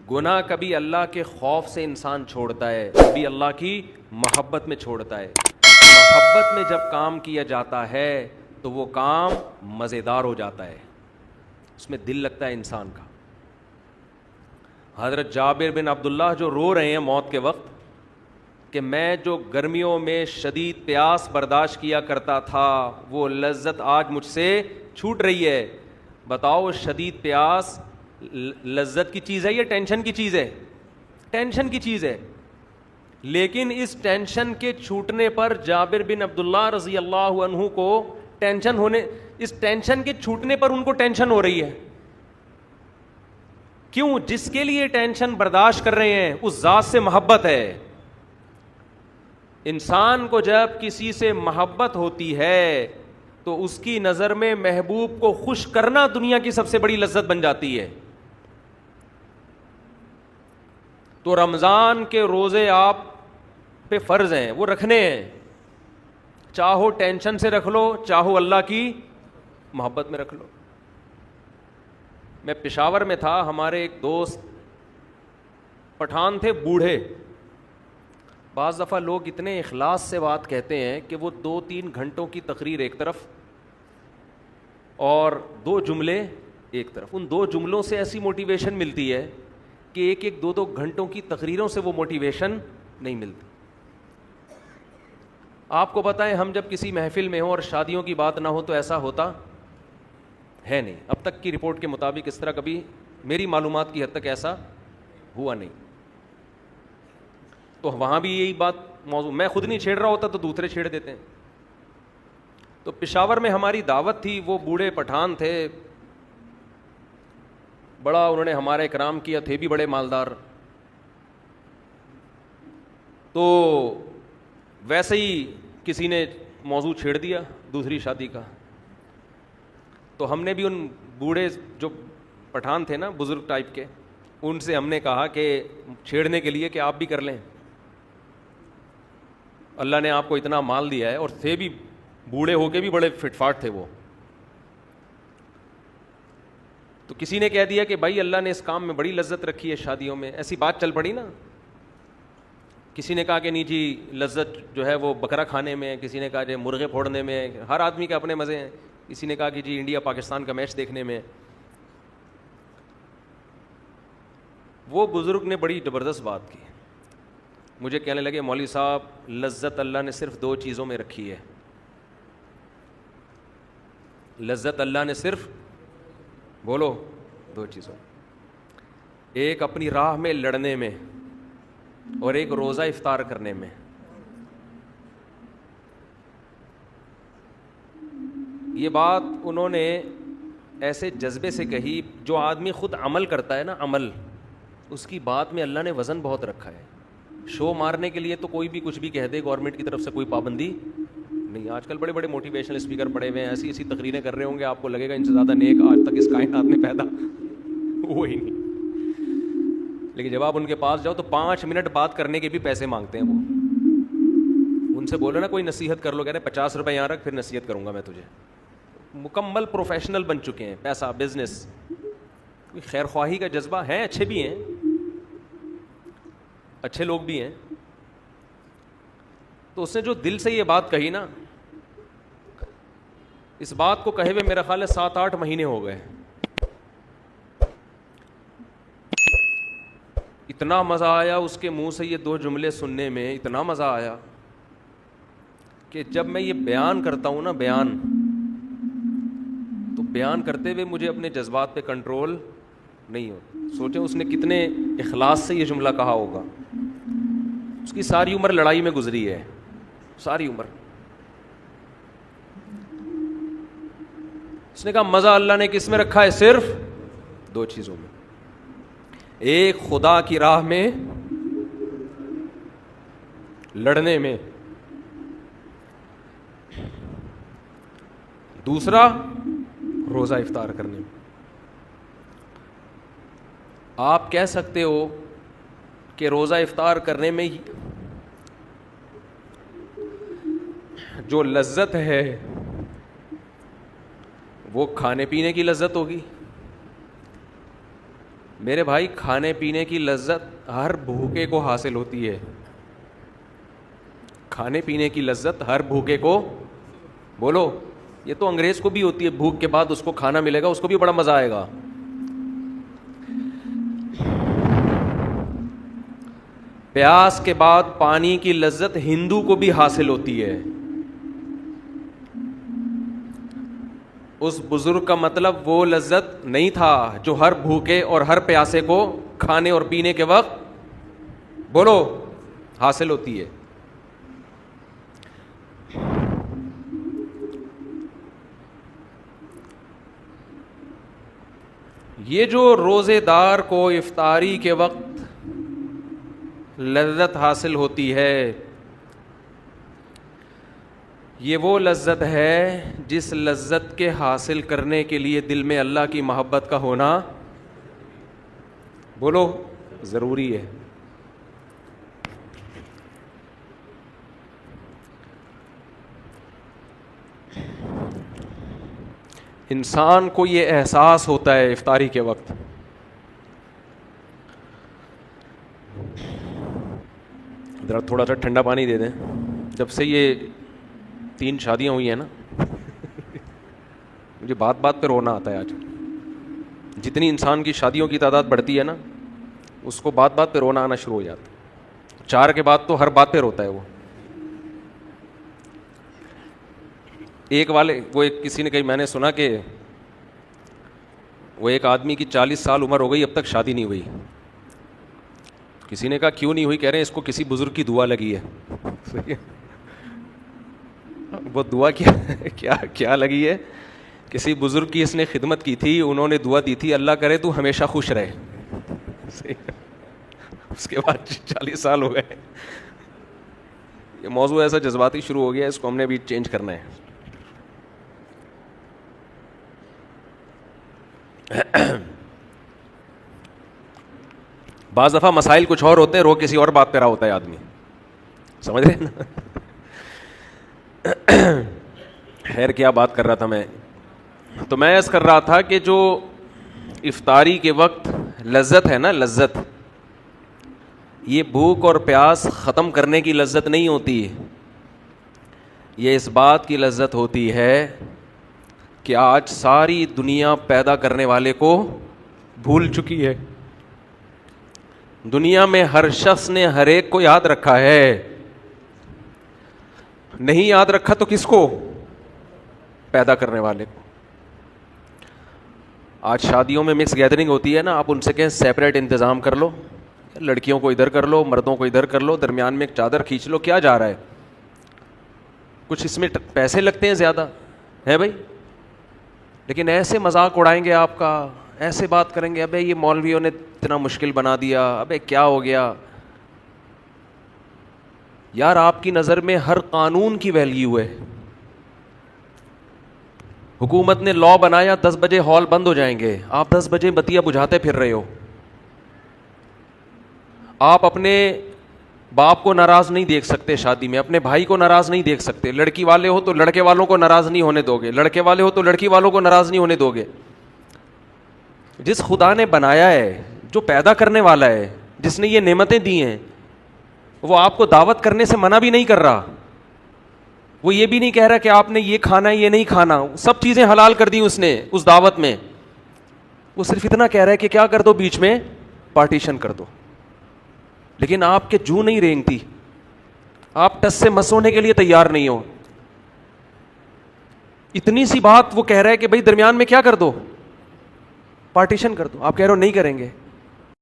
گناہ کبھی اللہ کے خوف سے انسان چھوڑتا ہے, کبھی اللہ کی محبت میں چھوڑتا ہے. محبت میں جب کام کیا جاتا ہے تو وہ کام مزیدار ہو جاتا ہے, اس میں دل لگتا ہے انسان کا. حضرت جابر بن عبداللہ جو رو رہے ہیں موت کے وقت کہ میں جو گرمیوں میں شدید پیاس برداشت کیا کرتا تھا وہ لذت آج مجھ سے چھوٹ رہی ہے. بتاؤ شدید پیاس لذت کی چیز ہے یا ٹینشن کی چیز ہے؟ ٹینشن کی چیز ہے. لیکن اس ٹینشن کے چھوٹنے پر جابر بن عبداللہ رضی اللہ عنہ کو ٹینشن ہونے, اس ٹینشن کے چھوٹنے پر ان کو ٹینشن ہو رہی ہے. کیوں؟ جس کے لیے ٹینشن برداشت کر رہے ہیں اس ذات سے محبت ہے. انسان کو جب کسی سے محبت ہوتی ہے تو اس کی نظر میں محبوب کو خوش کرنا دنیا کی سب سے بڑی لذت بن جاتی ہے. تو رمضان کے روزے آپ پہ فرض ہیں, وہ رکھنے ہیں, چاہو ٹینشن سے رکھ لو, چاہو اللہ کی محبت میں رکھ لو. میں پشاور میں تھا, ہمارے ایک دوست پٹھان تھے, بوڑھے. بعض دفعہ لوگ اتنے اخلاص سے بات کہتے ہیں کہ وہ 2-3 گھنٹوں کی تقریر ایک طرف اور 2 جملے ایک طرف, ان 2 جملوں سے ایسی موٹیویشن ملتی ہے کہ 1-2 گھنٹوں کی تقریروں سے وہ موٹیویشن نہیں ملتی. آپ کو بتائیں, ہم جب کسی محفل میں ہوں اور شادیوں کی بات نہ ہو تو ایسا ہوتا ہے نہیں. اب تک کی رپورٹ کے مطابق اس طرح کبھی میری معلومات کی حد تک ایسا ہوا نہیں. تو وہاں بھی یہی بات موضوع, میں خود نہیں چھیڑ رہا ہوتا تو دوسرے چھیڑ دیتے ہیں. تو پشاور میں ہماری دعوت تھی, وہ بوڑھے پٹھان تھے, بڑا انہوں نے ہمارا اکرام کیا, تھے بھی بڑے مالدار. تو ویسے ہی کسی نے موضوع چھیڑ دیا دوسری شادی کا. تو ہم نے بھی ان بوڑھے جو پٹھان تھے نا, بزرگ ٹائپ کے, ان سے ہم نے کہا کہ چھیڑنے کے لیے کہ آپ بھی کر لیں, اللہ نے آپ کو اتنا مال دیا ہے, اور تھے بھی بوڑھے ہو کے بھی بڑے فٹ فاٹ تھے وہ. تو کسی نے کہہ دیا کہ بھائی اللہ نے اس کام میں بڑی لذت رکھی ہے شادیوں میں, ایسی بات چل پڑی نا. کسی نے کہا کہ نہیں جی لذت جو ہے وہ بکرا کھانے میں, کسی نے کہا جی مرغے پھوڑنے میں, ہر آدمی کے اپنے مزے ہیں. کسی نے کہا کہ جی انڈیا پاکستان کا میچ دیکھنے میں. وہ بزرگ نے بڑی زبردست بات کی, مجھے کہنے لگے مولوی صاحب لذت اللہ نے صرف 2 چیزوں میں رکھی ہے. لذت اللہ نے صرف, بولو, 2 چیزوں, ایک اپنی راہ میں لڑنے میں اور ایک روزہ افطار کرنے میں. یہ بات انہوں نے ایسے جذبے سے کہی, جو آدمی خود عمل کرتا ہے نا, عمل, اس کی بات میں اللہ نے وزن بہت رکھا ہے. شو مارنے کے لیے تو کوئی بھی کچھ بھی کہہ دے, گورنمنٹ کی طرف سے کوئی پابندی نہیں. آج کل بڑے بڑے موٹیویشنل اسپیکر پڑے ہوئے ہیں, ایسی ایسی تقریریں کر رہے ہوں گے, آپ کو لگے گا ان سے زیادہ نیک آج تک اس کائنات میں پیدا ہوا ہی نہیں. لیکن جب آپ ان کے پاس جاؤ تو 5 منٹ بات کرنے کے بھی پیسے مانگتے ہیں وہ. ان سے بولو نا کوئی نصیحت کر لو, کہہ رہے 50 روپے یہاں رکھ, پھر نصیحت کروں گا میں تجھے. مکمل پروفیشنل بن چکے ہیں, پیسہ, بزنس, خیر خواہی کا جذبہ ہے, اچھے بھی ہیں, اچھے لوگ بھی ہیں. تو اس نے جو دل سے یہ بات کہی نا, اس بات کو کہے ہوئے میرا خیال ہے 7-8 مہینے ہو گئے. اتنا مزہ آیا اس کے منہ سے یہ 2 جملے سننے میں, اتنا مزہ آیا کہ جب میں یہ بیان کرتا ہوں نا, تو بیان کرتے ہوئے مجھے اپنے جذبات پہ کنٹرول نہیں ہوتا. سوچیں اس نے کتنے اخلاص سے یہ جملہ کہا ہوگا. اس کی ساری عمر لڑائی میں گزری ہے, ساری عمر. اس نے کہا مزہ اللہ نے کس میں رکھا ہے؟ صرف 2 چیزوں میں. ایک خدا کی راہ میں لڑنے میں, دوسرا روزہ افطار کرنے میں. آپ کہہ سکتے ہو کہ روزہ افطار کرنے میں جو لذت ہے وہ کھانے پینے کی لذت ہوگی, میرے بھائی کھانے پینے کی لذت ہر بھوکے کو حاصل ہوتی ہے. کھانے پینے کی لذت ہر بھوکے کو, بولو, یہ تو انگریز کو بھی ہوتی ہے, بھوک کے بعد اس کو کھانا ملے گا, اس کو بھی بڑا مزہ آئے گا. پیاس کے بعد پانی کی لذت ہندو کو بھی حاصل ہوتی ہے. اس بزرگ کا مطلب وہ لذت نہیں تھا جو ہر بھوکے اور ہر پیاسے کو کھانے اور پینے کے وقت, بولو, حاصل ہوتی ہے. یہ جو روزے دار کو افطاری کے وقت لذت حاصل ہوتی ہے, یہ وہ لذت ہے جس لذت کے حاصل کرنے کے لیے دل میں اللہ کی محبت کا ہونا, بولو, ضروری ہے. انسان کو یہ احساس ہوتا ہے افطاری کے وقت, ذرا تھوڑا سا ٹھنڈا پانی دے دیں. جب سے یہ 3 شادیاں ہوئی ہیں نا, مجھے بات بات پہ رونا آتا ہے. آج جتنی انسان کی شادیوں کی تعداد بڑھتی ہے نا, اس کو بات بات پہ رونا آنا شروع ہو جاتا ہے. 4 کے بعد تو ہر بات پہ روتا ہے وہ. ایک والے وہ کسی نے کہی, میں نے سنا کہ وہ ایک آدمی کی 40 سال عمر ہو گئی, اب تک شادی نہیں ہوئی. کسی نے کہا کیوں نہیں ہوئی؟ کہہ رہے ہیں اس کو کسی بزرگ کی دعا لگی ہے. وہ دعا کیا لگی ہے؟ کسی بزرگ کی اس نے خدمت کی تھی, انہوں نے دعا دی تھی اللہ کرے تو ہمیشہ خوش رہے. اس کے بعد 40 سال ہو گئے. یہ موضوع ایسا جذباتی شروع ہو گیا, اس کو ہم نے بھی چینج کرنا ہے. بعض دفعہ مسائل کچھ اور ہوتے ہیں, رو کسی اور بات پہ رہا ہوتا ہے آدمی, سمجھ رہے نا. خیر کیا بات کر رہا تھا میں, تو میں عرض کر رہا تھا کہ جو افطاری کے وقت لذت ہے نا, لذت, یہ بھوک اور پیاس ختم کرنے کی لذت نہیں ہوتی, یہ اس بات کی لذت ہوتی ہے کہ آج ساری دنیا پیدا کرنے والے کو بھول چکی ہے. دنیا میں ہر شخص نے ہر ایک کو یاد رکھا ہے, نہیں یاد رکھا تو کس کو؟ پیدا کرنے والے کو. آج شادیوں میں مکس گیدرنگ ہوتی ہے نا, آپ ان سے کہیں سیپریٹ انتظام کر لو, لڑکیوں کو ادھر کر لو, مردوں کو ادھر کر لو, درمیان میں ایک چادر کھینچ لو, کیا جا رہا ہے؟ کچھ اس میں پیسے لگتے ہیں زیادہ ہے بھائی, لیکن ایسے مذاق اڑائیں گے آپ کا, ایسے بات کریں گے, ابے یہ مولویوں نے اتنا مشکل بنا دیا, ابے کیا ہو گیا یار. آپ کی نظر میں ہر قانون کی ویلیو ہے. حکومت نے لا بنایا 10 بجے ہال بند ہو جائیں گے, آپ 10 بجے بتیاں بجھاتے پھر رہے ہو. آپ اپنے باپ کو ناراض نہیں دیکھ سکتے شادی میں, اپنے بھائی کو ناراض نہیں دیکھ سکتے. لڑکی والے ہو تو لڑکے والوں کو ناراض نہیں ہونے دو گے, لڑکے والے ہو تو لڑکی والوں کو ناراض نہیں ہونے دو گے. جس خدا نے بنایا ہے, جو پیدا کرنے والا ہے, جس نے یہ نعمتیں دی ہیں, وہ آپ کو دعوت کرنے سے منع بھی نہیں کر رہا. وہ یہ بھی نہیں کہہ رہا کہ آپ نے یہ کھانا ہے یہ نہیں کھانا, سب چیزیں حلال کر دی اس نے اس دعوت میں. وہ صرف اتنا کہہ رہا ہے کہ کیا کر دو, بیچ میں پارٹیشن کر دو. لیکن آپ کے جو نہیں رینگتی, آپ ٹس سے مس ہونے کے لیے تیار نہیں ہو. اتنی سی بات وہ کہہ رہا ہے کہ بھائی درمیان میں کیا کر دو, پارٹیشن کر دو. آپ کہہ رہے ہو نہیں کریں گے.